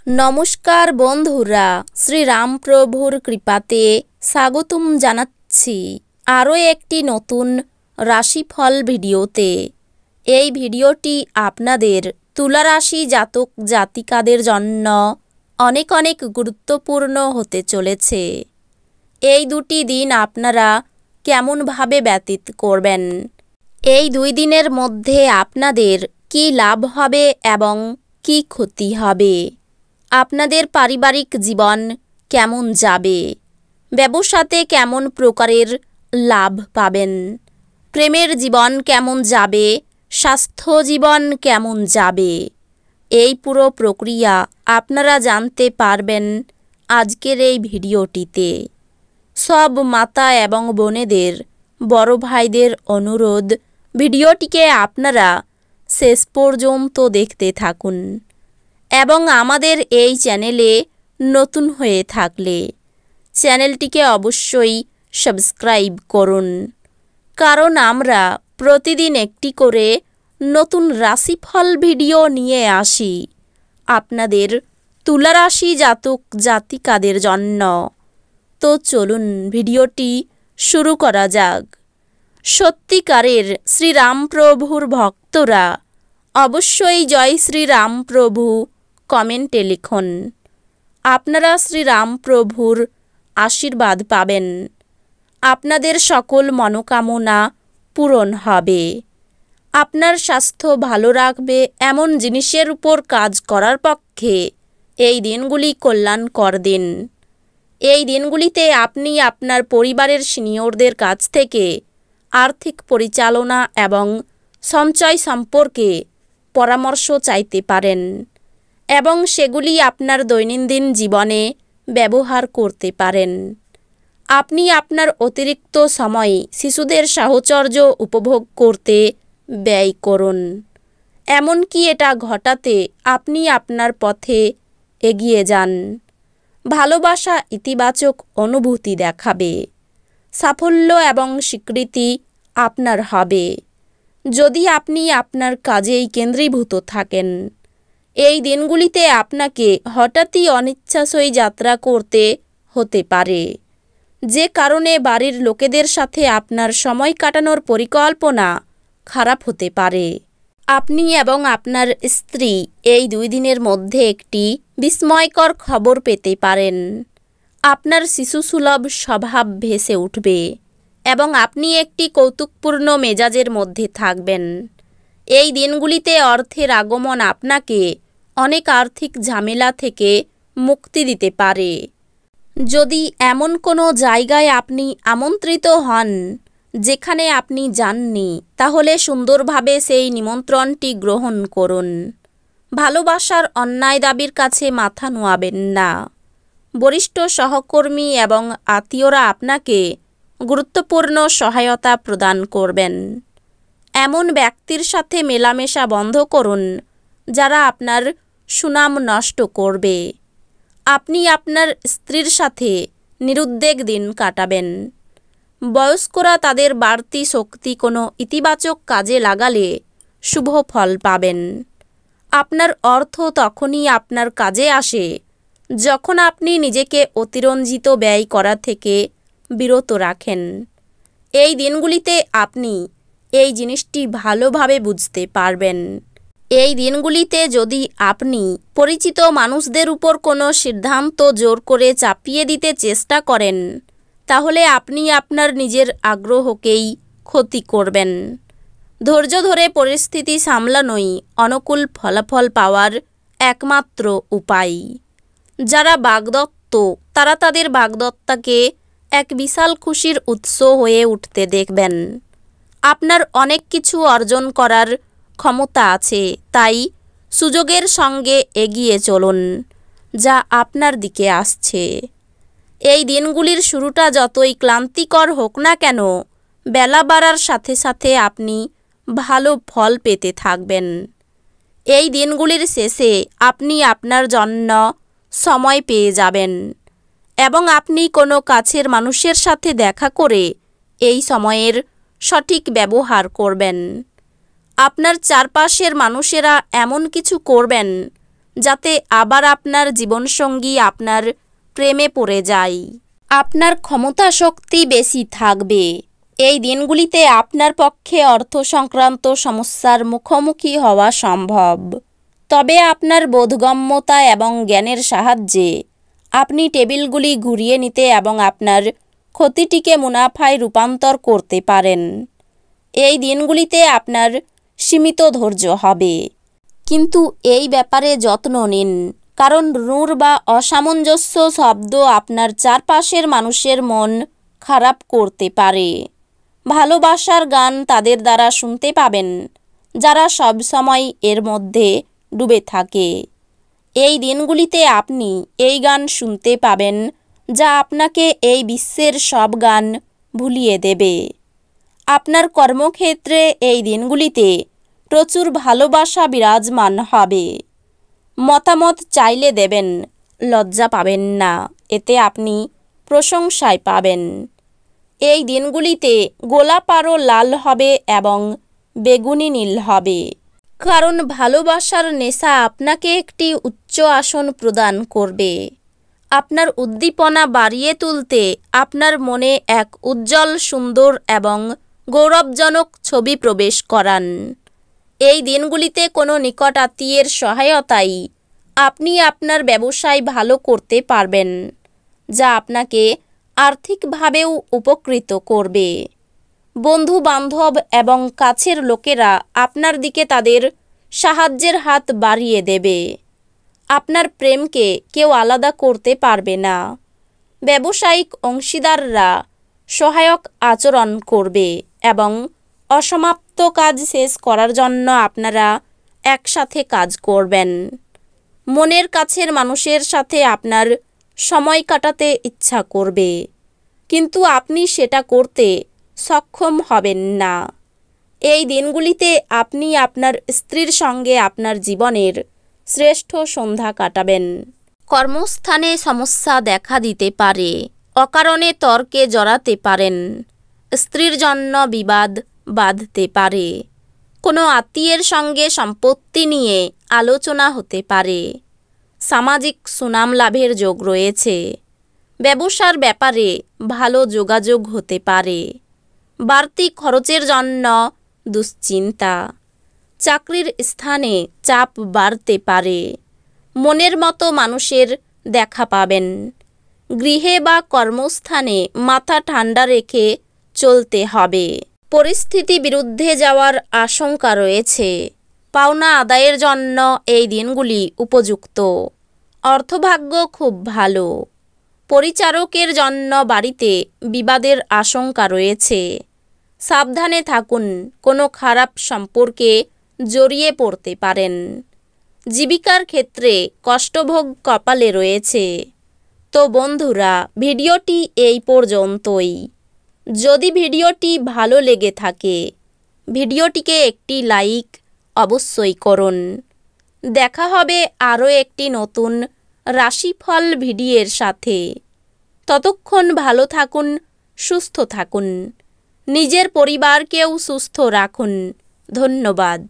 নমস্কার বন্ধুরা, শ্রীরামপ্রভুর কৃপাতে স্বাগতম জানাচ্ছি আরও একটি নতুন রাশিফল ভিডিওতে। এই ভিডিওটি আপনাদের তুলা রাশি জাতক জাতিকাদের জন্য অনেক অনেক গুরুত্বপূর্ণ হতে চলেছে। এই দুটি দিন আপনারা কেমনভাবে ব্যতীত করবেন, এই 2 দিনের মধ্যে আপনাদের কি লাভ হবে এবং কি ক্ষতি হবে, আপনাদের পারিবারিক জীবন কেমন যাবে, ব্যবসাতে কেমন প্রকারের লাভ পাবেন, প্রেমের জীবন কেমন যাবে, স্বাস্থ্য জীবন কেমন যাবে, এই পুরো প্রক্রিয়া আপনারা জানতে পারবেন আজকের এই ভিডিওটিতে। সব মাতা এবং বোনেদের, বড় ভাইদের অনুরোধ, ভিডিওটিকে আপনারা শেষ পর্যন্ত দেখতে থাকুন এবং আমাদের এই চ্যানেলে নতুন হয়ে থাকলে চ্যানেলটিকে অবশ্যই সাবস্ক্রাইব করুন, কারণ আমরা প্রতিদিন একটি করে নতুন রাশিফল ভিডিও নিয়ে আসি আপনাদের তুলা রাশি জাতক জাতিকাদের জন্য। তো চলুন ভিডিওটি শুরু করা যাক। সত্যিকারের শ্রীরামপ্রভুর ভক্তরা অবশ্যই জয় শ্রীরামপ্রভু কমেন্টে লিখুন। আপনারা শ্রীরামপ্রভুর আশীর্বাদ পাবেন, আপনাদের সকল মনোকামনা পূরণ হবে। আপনার স্বাস্থ্য ভালো রাখবে এমন জিনিসের উপর কাজ করার পক্ষে এই দিনগুলি কল্যাণকর দিন। এই দিনগুলিতে আপনি আপনার পরিবারের সিনিয়রদের কাছ থেকে আর্থিক পরিচালনা এবং সঞ্চয় সম্পর্কে পরামর্শ চাইতে পারেন এবং সেগুলি আপনার দৈনন্দিন জীবনে ব্যবহার করতে পারেন। আপনি আপনার অতিরিক্ত সময় শিশুদের সাহচর্য উপভোগ করতে ব্যয় করুন। এমনকি এটা ঘটাতে আপনি আপনার পথে এগিয়ে যান। ভালোবাসা ইতিবাচক অনুভূতি দেখাবে। সাফল্য এবং স্বীকৃতি আপনার হবে যদি আপনি আপনার কাজেই কেন্দ্রীভূত থাকেন। এই দিনগুলিতে আপনাকে হঠাৎই অনিচ্ছাসই যাত্রা করতে হতে পারে, যে কারণে বাড়ির লোকেদের সাথে আপনার সময় কাটানোর পরিকল্পনা খারাপ হতে পারে। আপনি এবং আপনার স্ত্রী এই 2 দিনের মধ্যে একটি বিস্ময়কর খবর পেতে পারেন। আপনার শিশুসুলভ স্বভাব ভেসে উঠবে এবং আপনি একটি কৌতুকপূর্ণ মেজাজের মধ্যে থাকবেন। এই দিনগুলিতে অর্থের আগমন আপনাকে অনেক আর্থিক ঝামেলা থেকে মুক্তি দিতে পারে। যদি এমন কোনো জায়গায় আপনি আমন্ত্রিত হন যেখানে আপনি যাননি, তাহলে সুন্দরভাবে সেই নিমন্ত্রণটি গ্রহণ করুন। ভালোবাসার অন্যায় দাবির কাছে মাথা নোয়াবেন না। বরিষ্ঠ সহকর্মী এবং আত্মীয়রা আপনাকে গুরুত্বপূর্ণ সহায়তা প্রদান করবেন। এমন ব্যক্তির সাথে মেলামেশা বন্ধ করুন যারা আপনার সুনাম নষ্ট করবে। আপনি আপনার স্ত্রীর সাথে নিরুদ্বেগ দিন কাটাবেন। বয়স্করা তাদের বাড়তি শক্তি কোনো ইতিবাচক কাজে লাগালে শুভ ফল পাবেন। আপনার অর্থ তখনই আপনার কাজে আসে যখন আপনি নিজেকে অতিরঞ্জিত ব্যয় করা থেকে বিরত রাখেন। এই দিনগুলিতে আপনি এই জিনিসটি ভালোভাবে বুঝতে পারবেন। এই দিনগুলিতে যদি আপনি পরিচিত মানুষদের উপর কোনো সিদ্ধান্ত জোর করে চাপিয়ে দিতে চেষ্টা করেন, তাহলে আপনি আপনার নিজের আগ্রহকেই ক্ষতি করবেন। ধৈর্য ধরে পরিস্থিতি সামলানোই অনুকূল ফলাফল পাওয়ার একমাত্র উপায়। যারা বাগদত্ত, তারা তাদের বাগদত্তাকে এক বিশাল খুশির উৎস হয়ে উঠতে দেখবেন। আপনার অনেক কিছু অর্জন করার ক্ষমতা আছে, তাই সুযোগের সঙ্গে এগিয়ে চলুন যা আপনার দিকে আসছে। এই দিনগুলির শুরুটা যতই ক্লান্তিকর হোক না কেন, বেলা বাড়ার সাথে সাথে আপনি ভালো ফল পেতে থাকবেন। এই দিনগুলির শেষে আপনি আপনার জন্য সময় পেয়ে যাবেন এবং আপনি কোনো কাছের মানুষের সাথে দেখা করে এই সময়ের সঠিক ব্যবহার করবেন। আপনার চারপাশের মানুষেরা এমন কিছু করবেন যাতে আবার আপনার জীবনসঙ্গী আপনার প্রেমে পড়ে যায়। আপনার ক্ষমতা শক্তি বেশি থাকবে। এই দিনগুলিতে আপনার পক্ষে অর্থ সংক্রান্ত সমস্যার মুখোমুখি হওয়া সম্ভব। তবে আপনার বোধগম্যতা এবং জ্ঞানের সাহায্যে আপনি টেবিলগুলি ঘুরিয়ে নিতে এবং আপনার ক্ষতিটিকে মুনাফায় রূপান্তর করতে পারেন। এই দিনগুলিতে আপনার সীমিত ধৈর্য হবে, কিন্তু এই ব্যাপারে যত্ন নিন, কারণ রূঢ় বা অসামঞ্জস্য শব্দ আপনার চারপাশের মানুষের মন খারাপ করতে পারে। ভালোবাসার গান তাদের দ্বারা শুনতে পাবেন যারা সবসময় এর মধ্যে ডুবে থাকে। এই দিনগুলিতে আপনি এই গান শুনতে পাবেন যা আপনাকে এই বিশ্বের সব গান ভুলিয়ে দেবে। আপনার কর্মক্ষেত্রে এই দিনগুলিতে প্রচুর ভালোবাসা বিরাজমান হবে। মতামত চাইলে দেবেন, লজ্জা পাবেন না, এতে আপনি প্রশংসায় পাবেন। এই দিনগুলিতে গোলাপ আরও লাল হবে এবং বেগুনি নীল হবে, কারণ ভালোবাসার নেশা আপনাকে একটি উচ্চ আসন প্রদান করবে। আপনার উদ্দীপনা বাড়িয়ে তুলতে আপনার মনে এক উজ্জ্বল, সুন্দর এবং গৌরবজনক ছবি প্রবেশ করান। এই দিনগুলিতে কোনো নিকট আত্মীয়ের সহায়তায় আপনি আপনার ব্যবসায় ভালো করতে পারবেন, যা আপনাকে আর্থিকভাবেও উপকৃত করবে। বন্ধু বান্ধব এবং কাছের লোকেরা আপনার দিকে তাদের সাহায্যের হাত বাড়িয়ে দেবে। আপনার প্রেমকে কেউ আলাদা করতে পারবে না। ব্যবসায়িক অংশীদাররা সহায়ক আচরণ করবে এবং অসমাপ্ত কাজ শেষ করার জন্য আপনারা একসাথে কাজ করবেন। মনের কাছের মানুষের সাথে আপনার সময় কাটাতে ইচ্ছা করবে, কিন্তু আপনি সেটা করতে সক্ষম হবেন না। এই দিনগুলিতে আপনি আপনার স্ত্রীর সঙ্গে আপনার জীবনের শ্রেষ্ঠ সন্ধ্যা কাটাবেন। কর্মস্থানে সমস্যা দেখা দিতে পারে, অকারণে তর্কে জড়াতে পারেন, স্ত্রীর জন্য বিবাদ বাঁধতে পারে, কোনো আত্মীয়ের সঙ্গে সম্পত্তি নিয়ে আলোচনা হতে পারে। সামাজিক সুনাম লাভের যোগ রয়েছে। ব্যবসার ব্যাপারে ভালো যোগাযোগ হতে পারে। বাড়তি খরচের জন্য দুশ্চিন্তা। চাকরির স্থানে চাপ বাড়তে পারে। মনের মতো মানুষের দেখা পাবেন। গৃহে বা কর্মস্থানে মাথা ঠান্ডা রেখে চলতে হবে। পরিস্থিতি বিরুদ্ধে যাওয়ার আশঙ্কা রয়েছে। পাওনা আদায়ের জন্য এই দিনগুলি উপযুক্ত। অর্থভাগ্য খুব ভালো। পরিচারকের জন্য বাড়িতে বিবাদের আশঙ্কা রয়েছে। সাবধানে থাকুন, কোনো খারাপ সম্পর্কে জড়িয়ে পড়তে পারেন। জীবিকার ক্ষেত্রে কষ্টভোগ কপালে রয়েছে। তো বন্ধুরা, ভিডিওটি এই পর্যন্তই। যদি ভিডিওটি ভালো লেগে থাকে, ভিডিওটিকে একটি লাইক অবশ্যই করুন। দেখা হবে আরও একটি নতুন রাশিফল ভিডিওর সাথে। ততক্ষণ ভালো থাকুন, সুস্থ থাকুন, নিজের পরিবারকেও সুস্থ রাখুন। ধন্যবাদ।